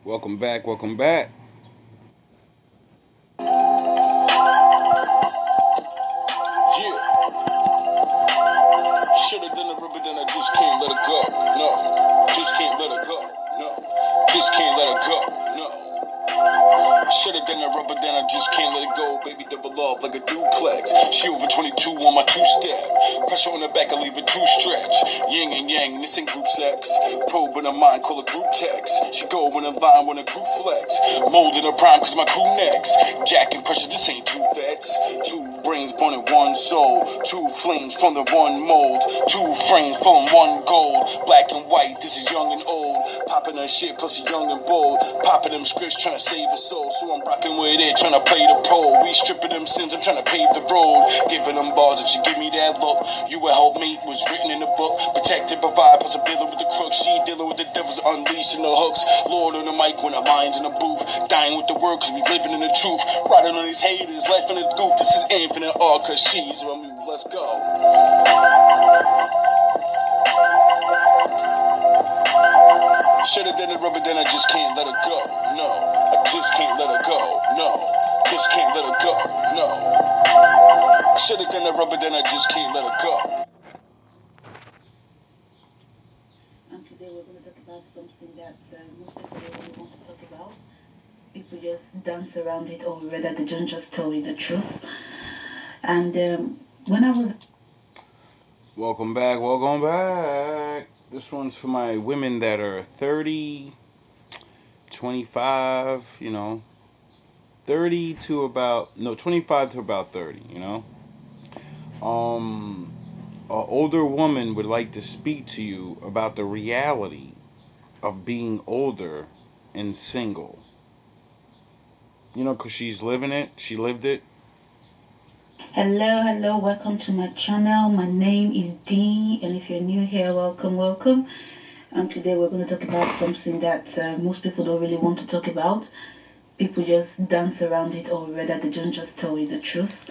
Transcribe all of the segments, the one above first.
Welcome back, welcome back. Yeah, shoulda done the rubber, then I just can't let it go. No, just can't let it go. No, just can't let it go. No. Shoulda done the rubber, then I just can't let it go. Baby double up like a duplex. She over 22 on my two-step. Pressure on the back, I leave it two stretch. Yin and yang, this ain't group sex. Probe in her mind, call it group text. She go in a line when a crew flex. Mold in her prime, cause my crew next. Jack and pressure, this ain't two vets. Two brains born in one soul. Two flames from the one mold. Two frames from one gold. Black and white, this is young and old. Popping her shit, plus young and bold. Popping them scripts, trying to save a soul. So I'm rocking with it, trying to play the pole. We stripping them sins, I'm trying to pave the road. Giving them bars if she give me that look. You a helpmate, was written in the book. Protect and provide, plus I'm dealing with the crooks. She dealing with the devils, unleashing the hooks. Lord on the mic when the lion's in the booth. Dying with the word, cause we living in the truth. Riding on these haters, life in the goof. This is infinite art, cause she's a move. Let's go. Shoulda done it rubber, then I just can't let it go. No, I just can't let it go. No, just can't let it go. No, I shoulda done it rubber, then I just can't let it go. And today we're going to talk about something that most people don't really want to talk about. People just dance around it, or rather, they don't just tell you the truth. And when I was Welcome back, welcome back. This one's for my women that are 30, 25, 30 to about, no, 25 to about 30, An older woman would like to speak to you about the reality of being older and single. Because she's living it, she lived it. hello, welcome to my channel. My name is Dee, and if you're new here, welcome. And today we're going to talk about something that most people don't really want to talk about. People just dance around it, or rather, they don't just tell you the truth.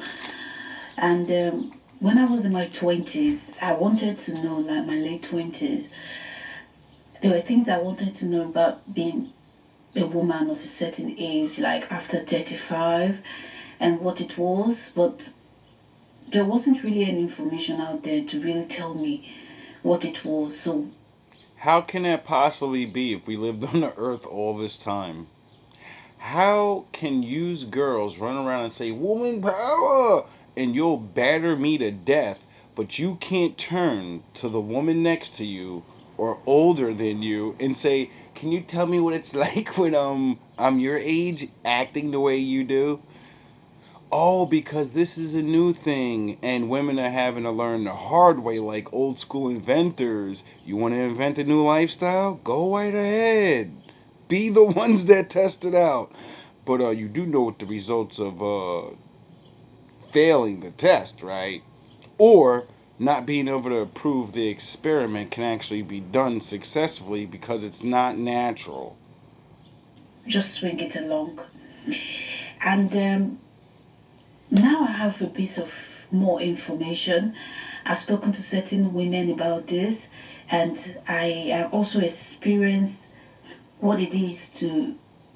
And when I was in my 20s, I wanted to know, like my late 20s, there were things I wanted to know about being a woman of a certain age, like after 35, and what it was, but there wasn't really any information out there to really tell me what it was. So How can that possibly be if we lived on the earth all this time? How can used girls run around and say, woman power, and you'll batter me to death, but you can't turn to the woman next to you or older than you and say, can you tell me what it's like when I'm your age acting the way you do? Oh, because this is a new thing and women are having to learn the hard way like old school inventors. You want to invent a new lifestyle? Go right ahead. Be the ones that test it out. But you do know what the results of failing the test, right? Or not being able to prove the experiment can actually be done successfully because it's not natural. just swing it along. And now I have a bit of more information. I've spoken to certain women about this, and I have also experienced what it is to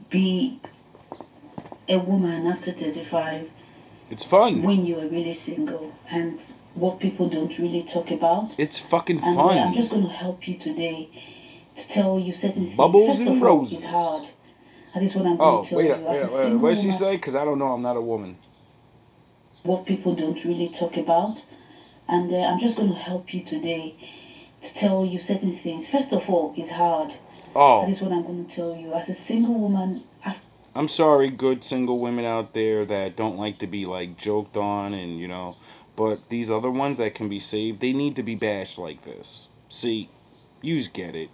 be a woman after 35 It's fun. when you are really single, and what people don't really talk about. It's fucking And fun. I'm just going to help you today to tell you certain things. Bubbles First and of all, roses. it's hard. That is what I'm Oh, going to tell wait, you. As a single what did she woman, say? Because I don't know, I'm not a woman. what people don't really talk about. And I'm just going to help you today to tell you certain things. First of all, it's hard. That Oh, is what I'm going to tell you. As a single woman, I'm sorry, good single women out there that don't like to be like joked on and but these other ones that can be saved, they need to be bashed like this. See, yous get it,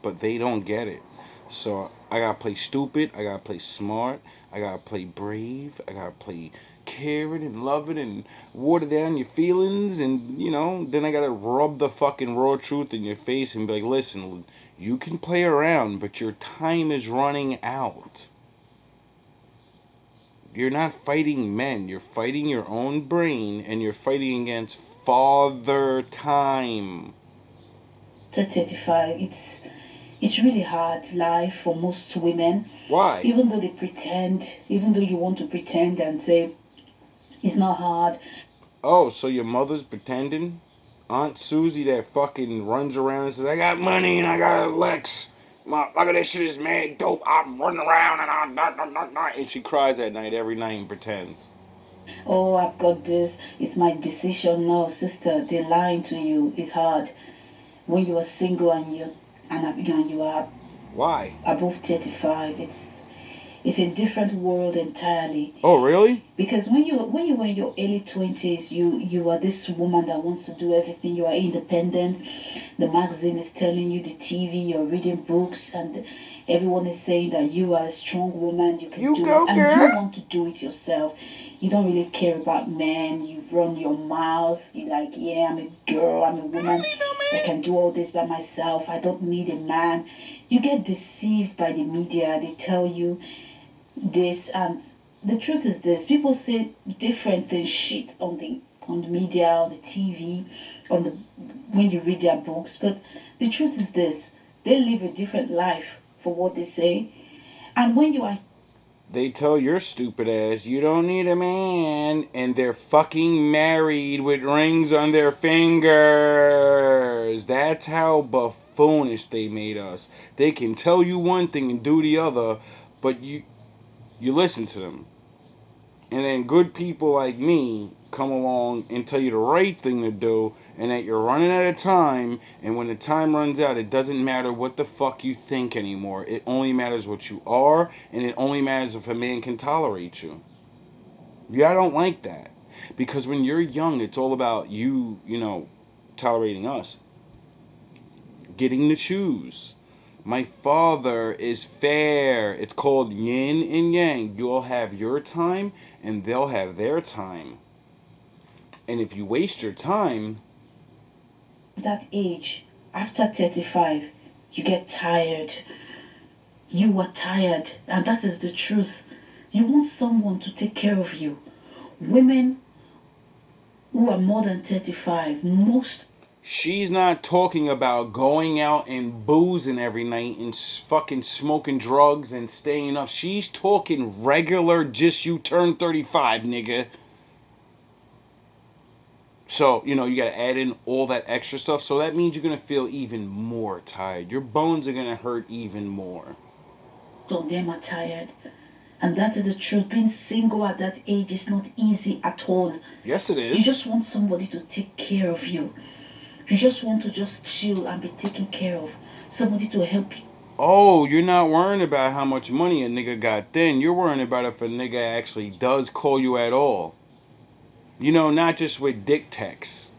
but they don't get it. So I gotta play stupid, I gotta play smart, I gotta play brave, I gotta play caring and loving and water down your feelings, and then I gotta rub the fucking raw truth in your face and be like, listen, you can play around, but your time is running out. You're not fighting men. You're fighting your own brain, and you're fighting against father time. after 35, It's really hard life for most women, Why? even though they pretend, even though you want to pretend and say it's not hard. Oh, so your mother's pretending? Aunt Susie that fucking runs around and says, I got money and I got a Lex. Look at this shit is mad dope. I'm running around and and she cries at night every night and pretends. Oh, I've got this. It's my decision. No, sister, they're lying to you. It's hard. When you are single and you are Why? above 35, it's a different world entirely. Oh, really? Because when you were in your early 20s, you are this woman that wants to do everything. You are independent. The magazine is telling you, the TV, you're reading books, and everyone is saying that you are a strong woman. You can You do go, it, and girl. you want to do it yourself. You don't really care about men. You run your mouth. You like, yeah, I'm a girl. I'm a woman. I can do all this by myself. I don't need a man. You get deceived by the media. They tell you this, and the truth is this: people say different things, shit on the media, on the TV, on the when you read their books. But the truth is this: they live a different life for what they say. And when you are They tell your stupid ass you don't need a man, and they're fucking married with rings on their fingers. That's how buffoonish they made us. They can tell you one thing and do the other, but you listen to them. And then good people like me come along and tell you the right thing to do, and that you're running out of time, and when the time runs out, it doesn't matter what the fuck you think anymore. It only matters what you are, and it only matters if a man can tolerate you. Yeah, I don't like that. Because when you're young, it's all about you, tolerating us. Getting to choose. My father is fair. It's called yin and yang. You'll have your time and they'll have their time. And if you waste your time, that age, after 35, you get tired. You are tired, and that is the truth. You want someone to take care of you. Women who are more than 35, most she's not talking about going out and boozing every night and fucking smoking drugs and staying up. She's talking regular, just you turn 35, nigga. So, you gotta add in all that extra stuff. So that means you're gonna feel even more tired. Your bones are gonna hurt even more. of them are tired. And that is the truth. Being single at that age is not easy at all. Yes, it is. You just want somebody to take care of you. You just want to just chill and be taken care of. Somebody to help you. Oh, you're not worrying about how much money a nigga got then. You're worrying about if a nigga actually does call you at all. Not just with dick texts.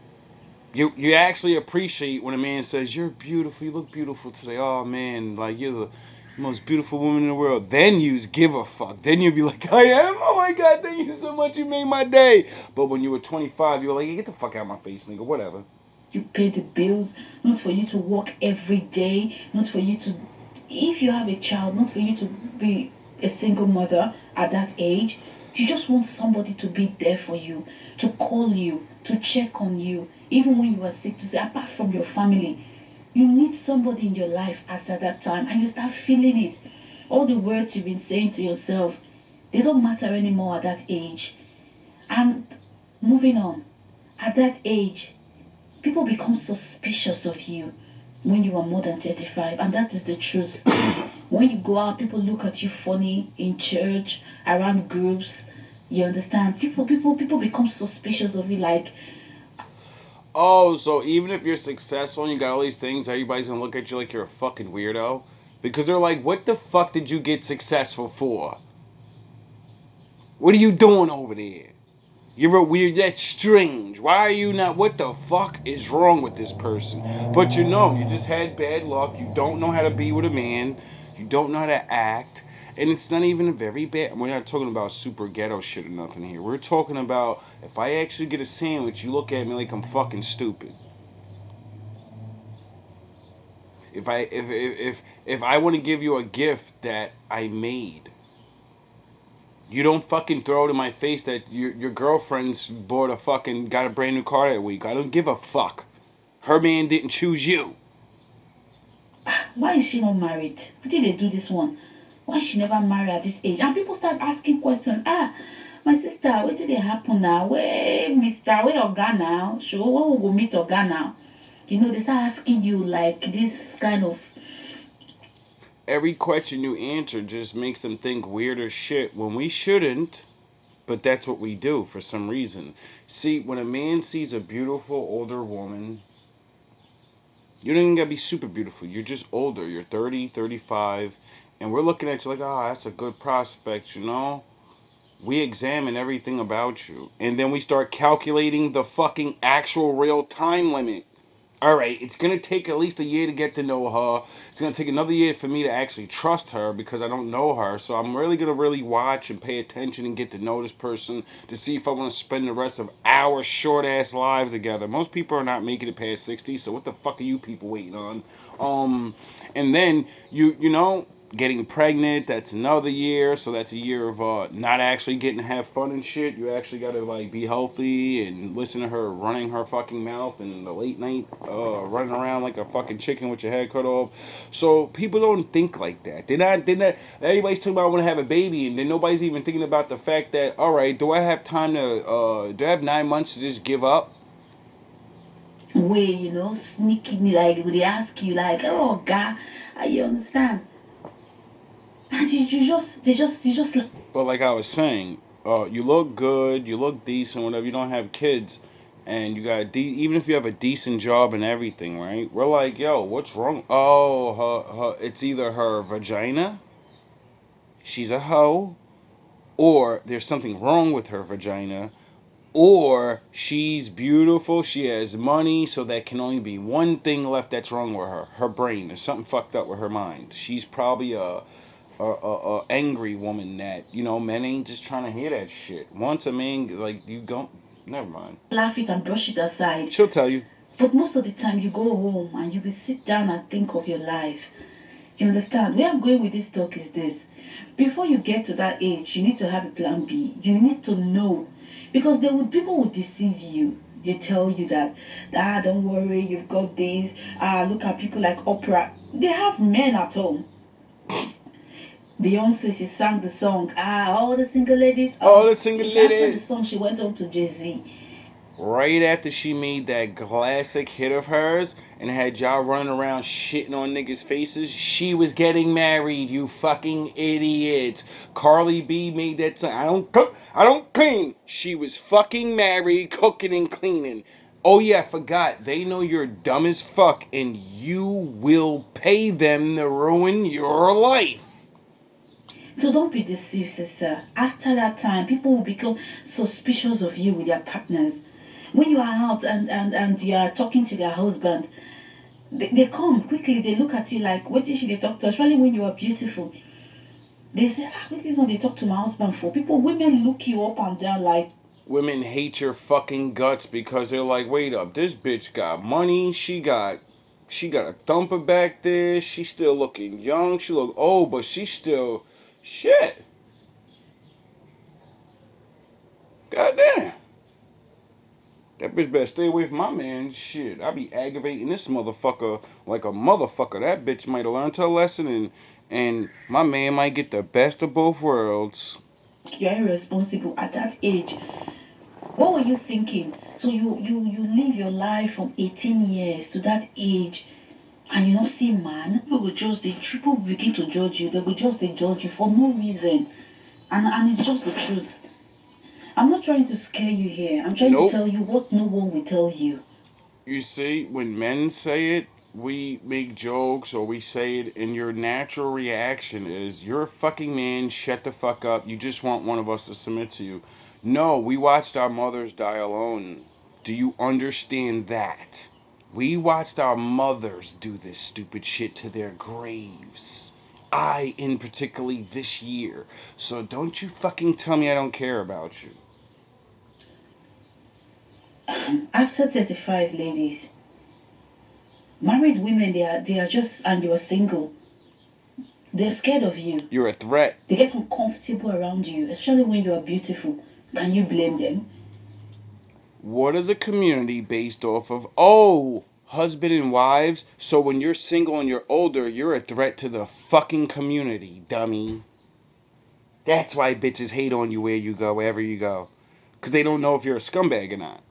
You actually appreciate when a man says, you're beautiful, you look beautiful today. Oh man, like you're the most beautiful woman in the world. Then you give a fuck. Then you'll be like, I am? Oh my god, thank you so much, you made my day. But when you were 25, you were like, hey, get the fuck out of my face, nigga, whatever. You pay the bills, not for you to work every day, not for you to, if you have a child, not for you to be a single mother at that age. You just want somebody to be there for you, to call you, to check on you, even when you are sick, to say, apart from your family, you need somebody in your life at that time, and you start feeling it. All the words you've been saying to yourself, they don't matter anymore at that age. And moving on, at that age, people become suspicious of you when you are more than 35, and that is the truth. When you go out, people look at you funny in church, around groups. You understand? People become suspicious of you. Like, Oh, so even if you're successful and you got all these things, everybody's gonna look at you like you're a fucking weirdo? Because they're like, what the fuck did you get successful for? What are you doing over there? You're a weird, that's strange. Why are you not, what the fuck is wrong with this person? But you just had bad luck. You don't know how to be with a man. You don't know how to act. And it's not even a very bad, we're not talking about super ghetto shit or nothing here. We're talking about, if I actually get a sandwich, you look at me like I'm fucking stupid. If I want to give you a gift that I made, you don't fucking throw it in my face that your girlfriend's got a brand new car that week. I don't give a fuck. Her man didn't choose you. why is she not married? What did they do this one? Why she never married at this age? And people start asking questions. My sister, what did they happen now? Where Mr. Where Oga now? Sure, when we go meet Oga now? You know, they start asking you like this kind of. Every question you answer just makes them think weird as shit when we shouldn't. But that's what we do for some reason. See, when a man sees a beautiful older woman, you don't even gotta be super beautiful. You're just older. You're 30, 35, and we're looking at you like, oh, that's a good prospect, you know? We examine everything about you. And then we start calculating the fucking actual real time limit. All right, it's going to take at least a year to get to know her. It's going to take another year for me to actually trust her because I don't know her. So I'm really going to really watch and pay attention and get to know this person to see if I want to spend the rest of our short ass lives together. Most people are not making it past 60, so what the fuck are you people waiting on? And then you know, getting pregnant, that's another year, so that's a year of not actually getting to have fun and shit. You actually gotta like be healthy and listen to her running her fucking mouth and the late night running around like a fucking chicken with your head cut off. So people don't think like that. They're not everybody's talking about I want to have a baby, and then nobody's even thinking about the fact that, all right, do I have time to do I have 9 months to just give up? Way, you know, sneaking, like they ask you like, oh God, you understand? And they just like, But like I was saying, you look good, you look decent, whatever. You don't have kids, and you got even if you have a decent job and everything, right? We're like, yo, what's wrong? Oh, it's either her vagina, she's a hoe, or there's something wrong with her vagina, or she's beautiful, she has money, so that can only be one thing left that's wrong with her. Her brain. There's something fucked up with her mind. She's probably a angry woman that, you know, men ain't just trying to hear that shit. Once a man, like, you go, never mind. laugh it and brush it aside. She'll tell you. But most of the time, you go home and you will sit down and think of your life. You understand? Where I'm going with this talk is this. Before you get to that age, you need to have a plan B. You need to know. Because people will deceive you. They tell you that, don't worry, you've got this. Look at people like Oprah. They have men at home. Beyonce, she sang the song. All the single ladies. All the single ladies. After the song, she went on to Jay-Z. Right after she made that classic hit of hers and had y'all running around shitting on niggas' faces, she was getting married, you fucking idiots. Carly B made that song, I don't cook, I don't clean. She was fucking married, cooking and cleaning. Oh yeah, I forgot. They know you're dumb as fuck and you will pay them to ruin your life. So don't be deceived, sister. After that time, people will become suspicious of you with their partners. When you are out and you are talking to their husband, they come quickly, they look at you like, what did she talk to? Especially when you are beautiful. They say, what is what they talk to my husband for? Women look you up and down like. Women hate your fucking guts because they're like, wait up, this bitch got money, she got a thumper back there, she's still looking young, she look old, but she's still shit. Goddamn. That bitch better stay away from my man. Shit, I be aggravating this motherfucker like a motherfucker. That bitch might have learned her lesson and my man might get the best of both worlds. You're irresponsible at that age. What were you thinking? So you live your life from 18 years to that age and you don't see man, people begin to judge you. They will just judge you for no reason. And it's just the truth. I'm not trying to scare you here. I'm trying to tell you what no one will tell you. You see, when men say it, we make jokes or we say it, and your natural reaction is, you're a fucking man, shut the fuck up, you just want one of us to submit to you. No, we watched our mothers die alone. Do you understand that? We watched our mothers do this stupid shit to their graves. I, in particularly this year. So don't you fucking tell me I don't care about you. After 35, ladies, married women, they are just, and you're single, they're scared of you. You're a threat. They get uncomfortable around you, especially when you are beautiful. Can you blame them? What is a community based off of? Oh, husband and wives, so when you're single and you're older, you're a threat to the fucking community, dummy. That's why bitches hate on you where you go, wherever you go. Because they don't know if you're a scumbag or not.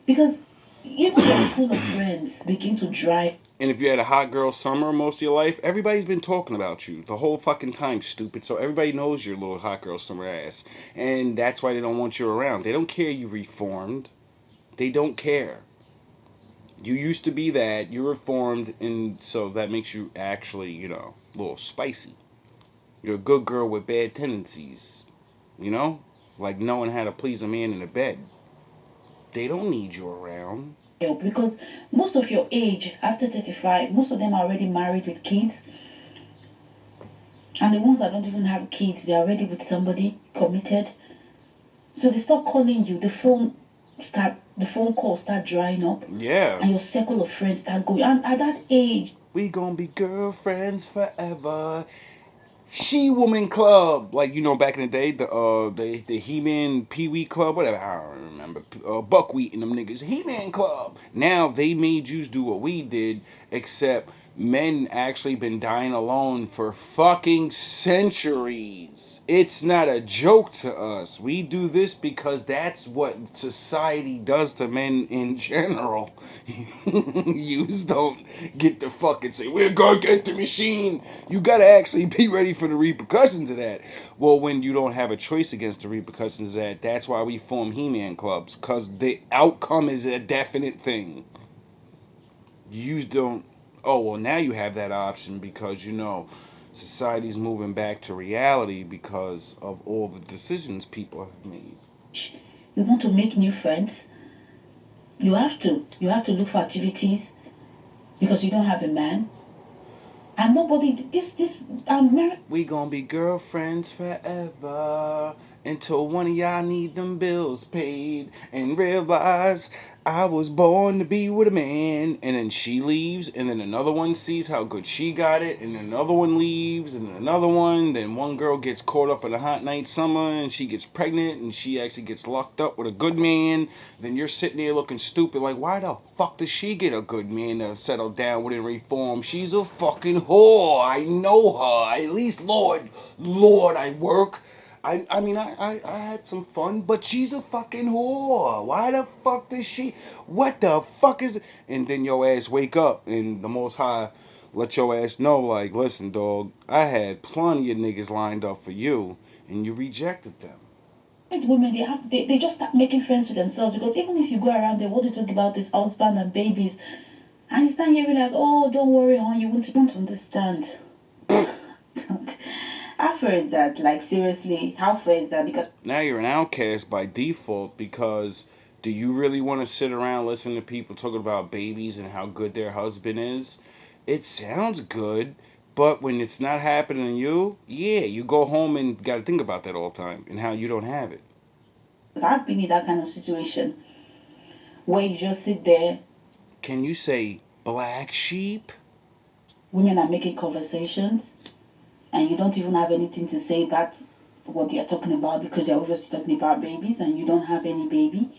Because even your pool of friends begin to dry. And if you had a hot girl summer most of your life, everybody's been talking about you the whole fucking time, stupid. So everybody knows your little hot girl summer ass. And that's why they don't want you around. They don't care you reformed. They don't care. You used to be that, you reformed, and so that makes you actually, a little spicy. You're a good girl with bad tendencies. You know? Like knowing how to please a man in the bed. They don't need you around. Because most of your age, after 35, most of them are already married with kids. And the ones that don't even have kids, they're already with somebody committed. So they stop calling you. The phone calls start drying up. Yeah. And your circle of friends start going. And at that age, we gonna be girlfriends forever. She Woman Club, like back in the day, the He-Man Pee Wee Club, whatever, I don't remember. Buckwheat and them niggas, He-Man Club. Now they made you do what we did, except men actually been dying alone for fucking centuries. It's not a joke to us. We do this because that's what society does to men in general. Yous don't get to fucking say, we're gonna get the machine. You gotta actually be ready for the repercussions of that. Well, when you don't have a choice against the repercussions of that, that's why we form He-Man clubs. Because the outcome is a definite thing. You don't... Oh, well, now you have that option because, society's moving back to reality because of all the decisions people have made. You want to make new friends? You have to. You have to look for activities because you don't have a man. And nobody, we gonna be girlfriends forever until one of y'all need them bills paid and realize I was born to be with a man. And then she leaves, and then another one sees how good she got it, and another one leaves, and another one. Then one girl gets caught up in a hot night summer, and she gets pregnant, and she actually gets locked up with a good man. Then you're sitting there looking stupid, like, why the fuck does she get a good man to settle down with and reform? She's a fucking whore. I know her. At least, Lord, I work. I mean, I had some fun, but she's a fucking whore. Why the fuck does she... What the fuck is... And then your ass wake up, and the Most High let your ass know, like, listen, dog, I had plenty of niggas lined up for you, and you rejected them. Women, they just start making friends with themselves, because even if you go around there, what do you talk about is husband and babies, and you stand here and be like, oh, don't worry, hon, you won't understand. How fair is that? Like, seriously, how fair is that? Because now you're an outcast by default, because do you really want to sit around listening to people talking about babies and how good their husband is? It sounds good, but when it's not happening to you, yeah, you go home and got to think about that all the time and how you don't have it. I've been in that kind of situation where you just sit there. Can you say black sheep? Women are making conversations, and you don't even have anything to say about what they're talking about because you're just talking about babies and you don't have any baby.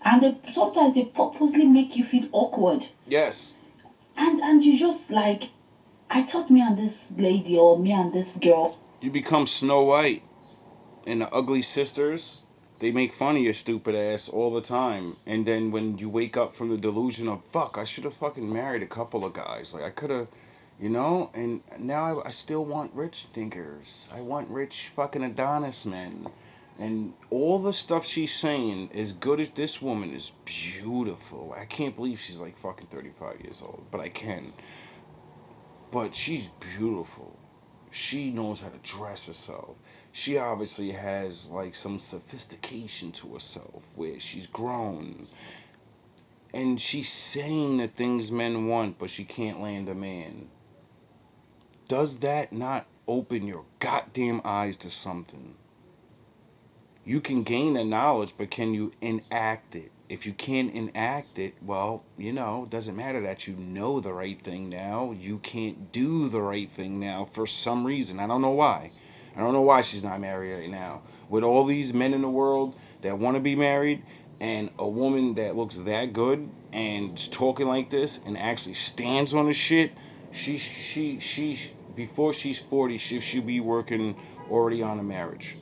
And sometimes they purposely make you feel awkward. Yes. And you just like, I thought me and this lady or me and this girl. You become Snow White. And the ugly sisters, they make fun of your stupid ass all the time. And then when you wake up from the delusion of, fuck, I should have fucking married a couple of guys. Like, I could have... and now I still want rich thinkers. I want rich fucking Adonis men. And all the stuff she's saying, as good as this woman is beautiful. I can't believe she's like fucking 35 years old, but I can. But she's beautiful. She knows how to dress herself. She obviously has like some sophistication to herself where she's grown. And she's saying the things men want, but she can't land a man. Does that not open your goddamn eyes to something? You can gain the knowledge, but can you enact it? If you can't enact it, well, it doesn't matter that you know the right thing now. You can't do the right thing now for some reason. I don't know why. I don't know why she's not married right now. With all these men in the world that want to be married, And a woman that looks that good and is talking like this and actually stands on the shit, she before she's 40, she should be working already on a marriage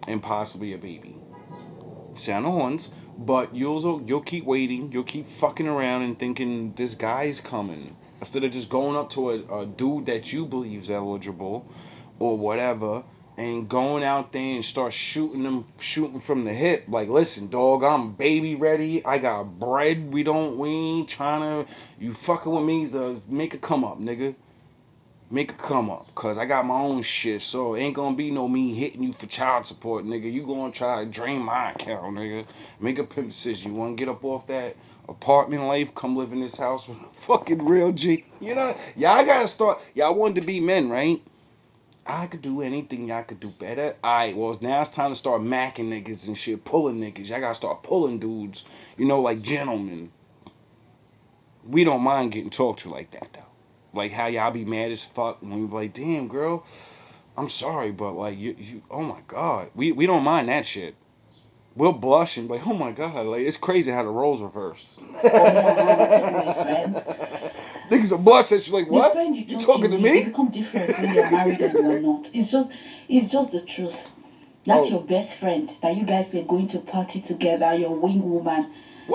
and possibly a baby. Sound the horns, but you'll keep waiting, you'll keep fucking around and thinking this guy's coming instead of just going up to a dude that you believe's eligible or whatever and going out there and start shooting from the hip. Like, listen, dog, I'm baby ready. I got bread. We ain't trying to. You fucking with me to make a come up, nigga. Make a come up, cause I got my own shit. So it ain't gonna be no me hitting you for child support, nigga. You gonna try to drain my account, nigga. Make a pimp decision. You wanna get up off that apartment life? Come live in this house with a fucking real G. You know, y'all gotta start. Y'all wanted to be men, right? I could do anything y'all could do better. Alright, well, now it's time to start macking niggas and shit, pulling niggas. Y'all gotta start pulling dudes, you know, like gentlemen. We don't mind getting talked to like that, though. Like how y'all be mad as fuck when you be like, damn, girl, I'm sorry, but like, oh my God. We don't mind that shit. We'll blush and be like, oh my God, like, it's crazy how the roles reversed. Oh yeah, I'm talking to my friends. Niggas are blush and she's like, The what? friend You talk talking to you me? become different when you're married and you're not. It's just the truth. That's Oh. your best friend that you guys were going to party together, your wing woman.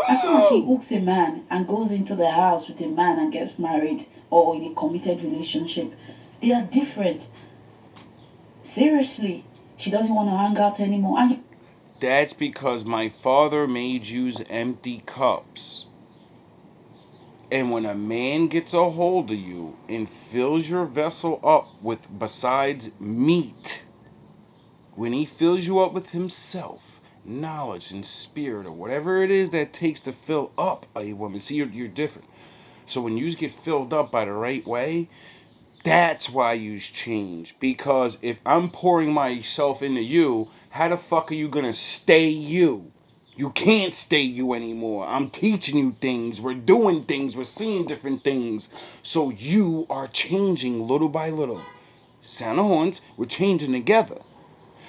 As soon as she hooks a man and goes into the house with a man and gets married or in a committed relationship, they are different. Seriously, she doesn't want to hang out anymore. And That's because my father made use empty cups. And when a man gets a hold of you and fills your vessel up with, besides meat, when he fills you up with himself, knowledge and spirit, or whatever it is that takes to fill up a woman, see, you're different. So when you get filled up by the right way, that's why you change. Because if I'm pouring myself into you, how the fuck are you gonna stay you? You can't stay you anymore. I'm teaching you things. We're doing things. We're seeing different things. So you are changing little by little. Sound of horns, we're changing together.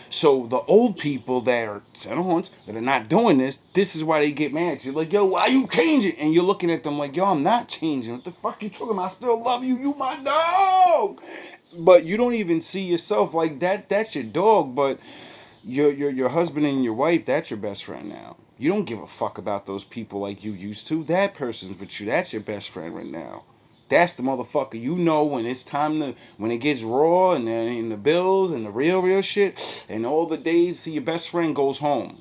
So the old people that are sound of horns that are not doing this is why they get mad. You're like, yo, why you changing? And you're looking at them like, yo, I'm not changing. What the fuck you talking about? I still love you. You my dog. But you don't even see yourself like that. That's your dog. But your husband and your wife, that's your best friend now. You don't give a fuck about those people like you used to. That person's with you. That's your best friend right now. That's the motherfucker. You know when it's time to, when it gets raw and the bills and the real shit and all the days, see your best friend goes home.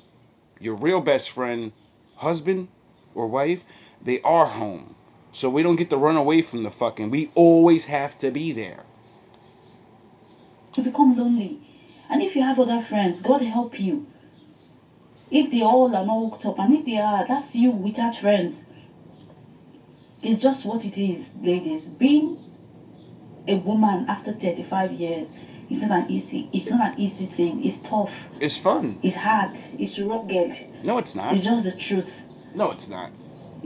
Your real best friend, husband or wife, they are home. So we don't get to run away from the fucking, we always have to be there. you become lonely. And if you have other friends, God help you. If they all are not hooked up, and if they are, that's you without friends. It's just what it is, ladies. Being a woman after 35 years, it's not an easy thing. It's tough. It's fun. It's hard. It's rugged. No, it's not. It's just the truth. No, it's not.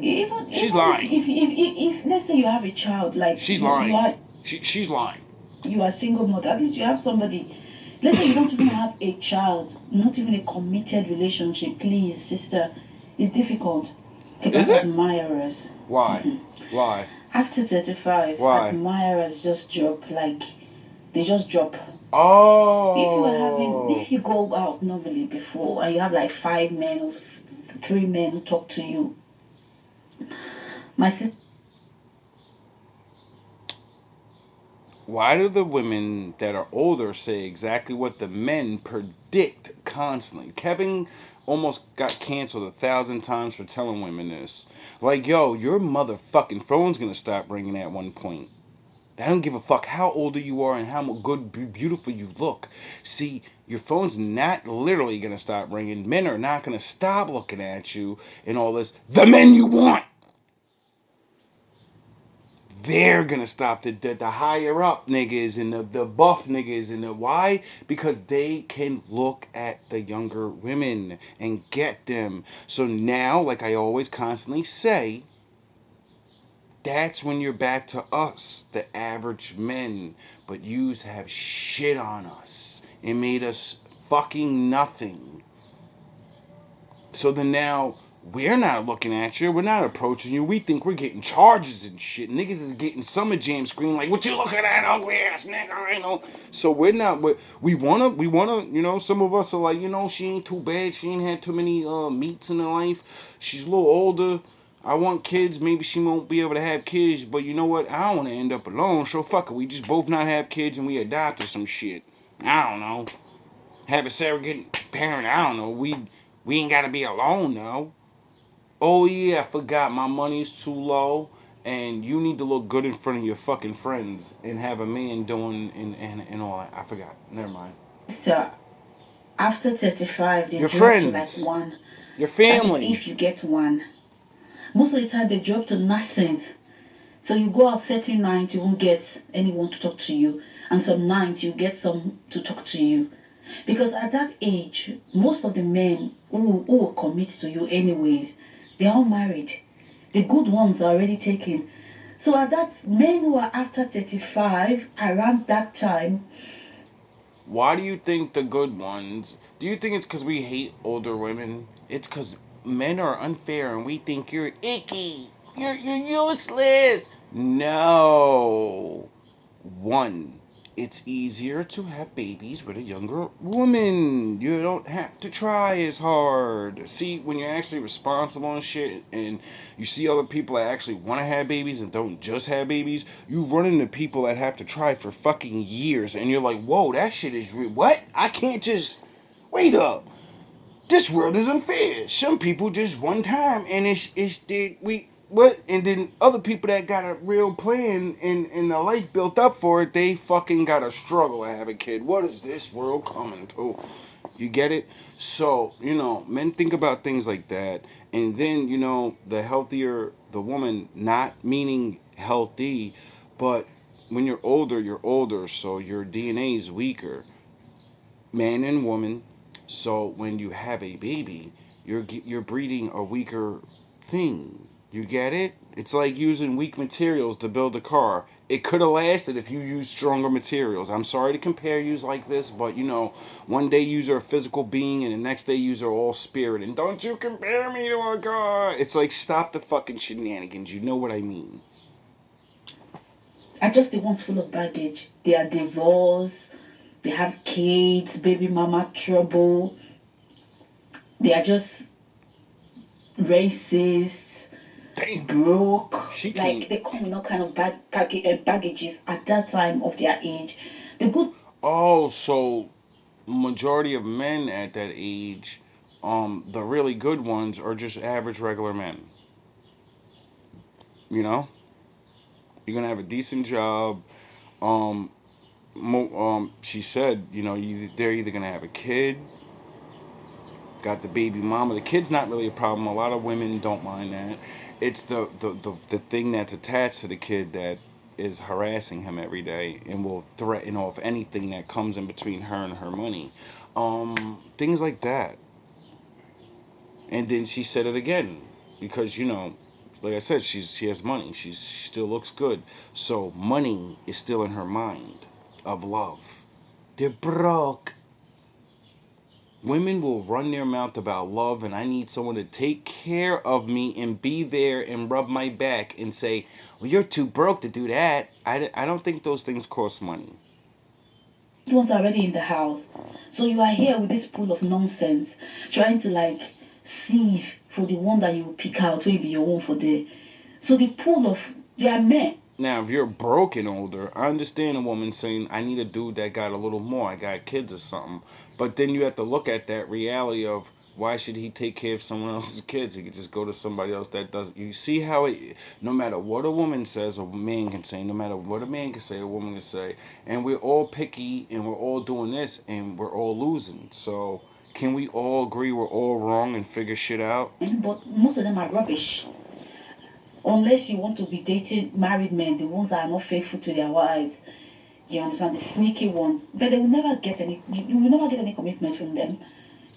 She's lying. If let's say you have a child, like she's lying. She's lying. You are a single mother. At least you have somebody. Let's say you don't even have a child, not even a committed relationship. Please, sister, it's difficult. People admire us. Why? Why? After 35, why? Admirers just drop, like, they just drop. Oh. If you go out normally before and you have like 5 men or 3 men who talk to you, my sister. Why do the women that are older say exactly what the men predict constantly? Kevin almost got canceled 1,000 times for telling women this. Like, yo, your motherfucking phone's gonna stop ringing at one point. I don't give a fuck how older you are and how good, beautiful you look. See, your phone's not literally gonna stop ringing. Men are not gonna stop looking at you and all this. The men you want! They're gonna stop the higher up niggas and the buff niggas and the why? Because they can look at the younger women and get them. So now, like I always constantly say, that's when you're back to us, the average men. But yous have shit on us and made us fucking nothing. So then now we're not looking at you. We're not approaching you. We think we're getting charges and shit. Niggas is getting summer jam screen like, what you looking at, ugly ass nigga? You know. So we're not. We wanna. You know, some of us are like, you know, she ain't too bad. She ain't had too many meets in her life. She's a little older. I want kids. Maybe she won't be able to have kids, but you know what? I don't want to end up alone. So fuck it. We just both not have kids and we adopt or some shit. I don't know. Have a surrogate parent. I don't know. We ain't gotta be alone though. Oh yeah, I forgot my money's too low, and you need to look good in front of your fucking friends and have a man doing and all that. I forgot. Never mind. So after 35, they Your drop to like friends, one. your That is family. if you get one. Most of the time, they drop to nothing. So you go out certain nights, you won't get anyone to talk to you, and some nights you get some to talk to you. Because at that age, most of the men who will commit to you anyways, they're all married. The good ones are already taken. So at that, men who are after 35, around that time, Why do you think the good ones? Do you think it's because we hate older women? It's because men are unfair and we think you're icky. You're useless. No. One, it's easier to have babies with a younger woman. You don't have to try as hard. See, when you're actually responsible and shit, and you see other people that actually want to have babies and don't just have babies, you run into people that have to try for fucking years, and you're like, whoa, that shit is real. What? I can't just. Wait up. This world is unfair. Some people just one time, and we what, and then other people that got a real plan and a life built up for it, they fucking gotta struggle to have a kid. What is this world coming to? You get it? So, you know, men think about things like that, and then, you know, the healthier the woman, not meaning healthy, but when you're older, so your DNA is weaker, man and woman. So when you have a baby, you're breeding a weaker thing. You get it? It's like using weak materials to build a car. It could have lasted if you used stronger materials. I'm sorry to compare yous like this, but you know, one day yous are a physical being and the next day yous are all spirit. And don't you compare me to a car. It's like, stop the fucking shenanigans. You know what I mean? are just the ones full of baggage. They are divorced, they have kids, baby mama trouble, they are just racist, Damn. broke. She Like can't. they come in all kind of baggages at that time of their age. The good Oh, so majority of men at that age, the really good ones are just average regular men. You know, you're gonna have a decent job. Um, she said, you know, they're either gonna have a kid, got the baby mama. The kid's not really a problem. A lot of women don't mind that. It's the thing that's attached to the kid that is harassing him every day and will threaten off anything that comes in between her and her money. Things like that. And then she said it again because, you know, like I said, she has money. She still looks good. So money is still in her mind of love. They're broke. Women will run their mouth about love and I need someone to take care of me and be there and rub my back and say, well, you're too broke to do that. I don't think those things cost money. ones are already in the house. So you are here with this pool of nonsense, trying to like sieve for the one that you will pick out, will be your own for there. So the pool of they are men. Now, if you're broke and older, I understand a woman saying, I need a dude that got a little more. I got kids or something. But then you have to look at that reality of why should he take care of someone else's kids? He could just go to somebody else that does. You see how it, no matter what a woman says, a man can say. No matter what a man can say, a woman can say. And we're all picky and we're all doing this and we're all losing. So can we all agree we're all wrong and figure shit out? But most of them are rubbish. Unless you want to be dating married men, the ones that are not faithful to their wives. You understand? The sneaky ones. But they will never get any you will never get any commitment from them.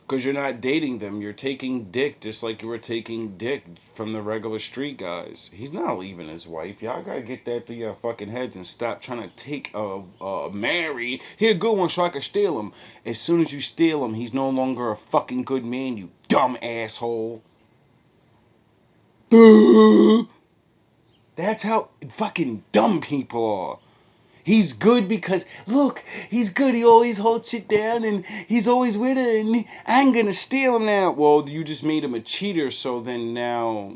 Because you're not dating them. You're taking dick just like you were taking dick from the regular street guys. He's not leaving his wife. Y'all gotta get that through your fucking heads and stop trying to take a Mary. Here, a good one so I can steal him. As soon as you steal him, he's no longer a fucking good man, you dumb asshole. That's how fucking dumb people are. He's good because, look, he's good. He always holds shit down and he's always with her and I'm gonna steal him now. Well, you just made him a cheater, so then now